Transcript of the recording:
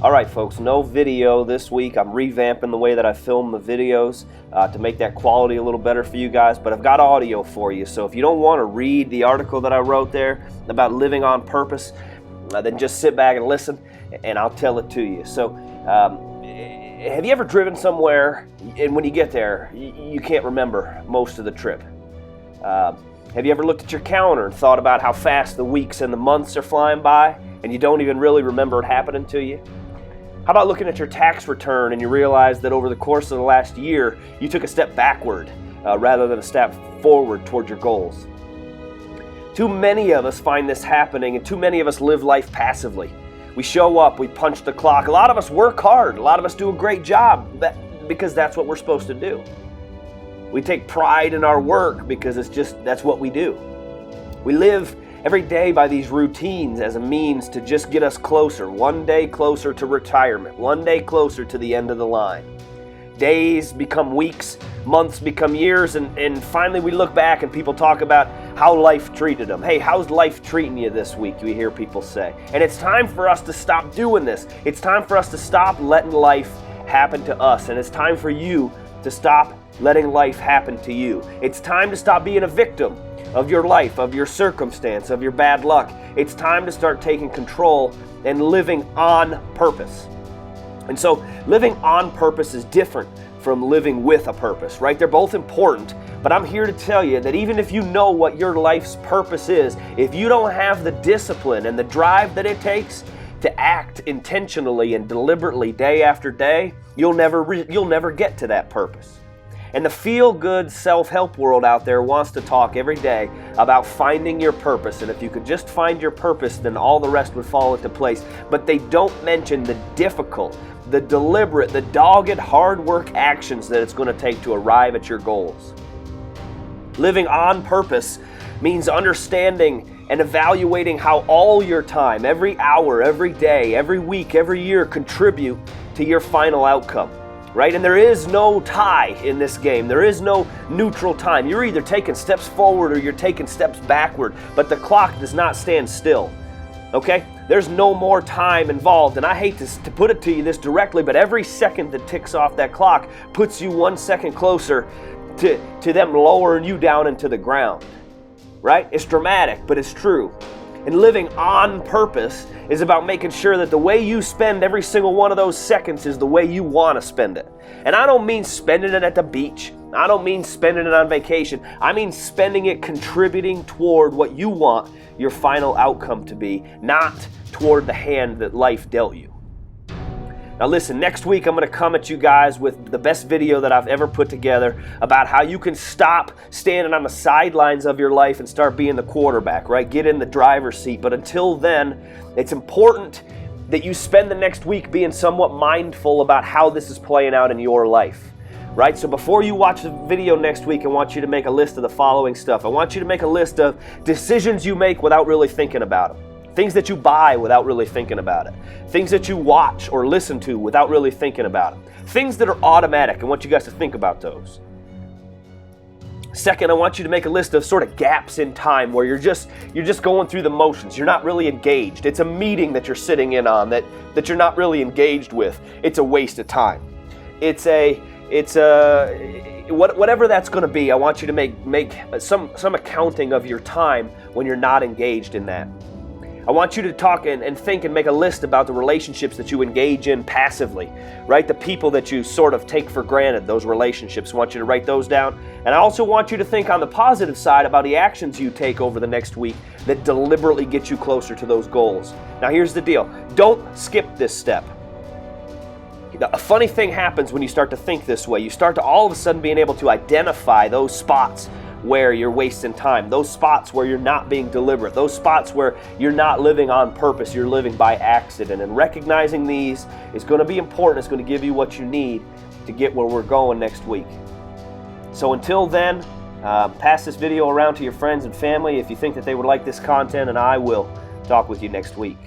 Alright folks, no video this week. I'm revamping the way that I film the videos to make that quality a little better for you guys, but I've got audio for you. So if you don't want to read the article that I wrote there about living on purpose, then just sit back and listen and I'll tell it to you. So have you ever driven somewhere and when you get there you can't remember most of the trip? Have you ever looked at your calendar and thought about how fast the weeks and the months are flying by and you don't even really remember it happening to you? How about looking at your tax return and you realize that over the course of the last year, you took a step backward rather than a step forward toward your goals? Too many of us find this happening, and too many of us live life passively. We show up, we punch the clock. A lot of us work hard. A lot of us do a great job because that's what we're supposed to do. We take pride in our work because that's what we do. We live every day by these routines as a means to just get us closer, one day closer to retirement, one day closer to the end of the line. Days become weeks, months become years, and finally we look back and people talk about how life treated them. Hey, how's life treating you this week? We hear people say. And it's time for us to stop doing this. It's time for us to stop letting life happen to us, and it's time for you to stop letting life happen to you. It's time to stop being a victim of your life, of your circumstance, of your bad luck. It's time to start taking control and living on purpose. And so living on purpose is different from living with a purpose, right? They're both important, but I'm here to tell you that even if you know what your life's purpose is, if you don't have the discipline and the drive that it takes to act intentionally and deliberately day after day, you'll never get to that purpose. And the feel-good self-help world out there wants to talk every day about finding your purpose. And if you could just find your purpose, then all the rest would fall into place. But they don't mention the difficult, the deliberate, the dogged, hard work actions that it's going to take to arrive at your goals. Living on purpose means understanding and evaluating how all your time, every hour, every day, every week, every year contribute to your final outcome. Right? And there is no tie in this game. There is no neutral time. You're either taking steps forward or you're taking steps backward, but the clock does not stand still. Okay? There's no more time involved, and I hate to put it to you this directly, but every second that ticks off that clock puts you 1 second closer to them lowering you down into the ground. Right? It's dramatic, but it's true. And living on purpose is about making sure that the way you spend every single one of those seconds is the way you want to spend it. And I don't mean spending it at the beach. I don't mean spending it on vacation. I mean spending it contributing toward what you want your final outcome to be, not toward the hand that life dealt you. Now listen, next week I'm going to come at you guys with the best video that I've ever put together about how you can stop standing on the sidelines of your life and start being the quarterback, right? Get in the driver's seat. But until then, it's important that you spend the next week being somewhat mindful about how this is playing out in your life, right? So before you watch the video next week, I want you to make a list of the following stuff. I want you to make a list of decisions you make without really thinking about them. Things that you buy without really thinking about it. Things that you watch or listen to without really thinking about it. Things that are automatic. I want you guys to think about those. Second, I want you to make a list of sort of gaps in time where you're just going through the motions. You're not really engaged. It's a meeting that you're sitting in on that you're not really engaged with. It's a waste of time. Whatever that's going to be, I want you to make some accounting of your time when you're not engaged in that. I want you to talk and think and make a list about the relationships that you engage in passively, right? The people that you sort of take for granted, those relationships. I want you to write those down. And I also want you to think on the positive side about the actions you take over the next week that deliberately get you closer to those goals. Now here's the deal. Don't skip this step. A funny thing happens when you start to think this way. You start to all of a sudden being able to identify those spots where you're wasting time, those spots where you're not being deliberate, those spots where you're not living on purpose, you're living by accident. And recognizing these is going to be important. It's going to give you what you need to get where we're going next week. So until then, pass this video around to your friends and family if you think that they would like this content, and I will talk with you next week.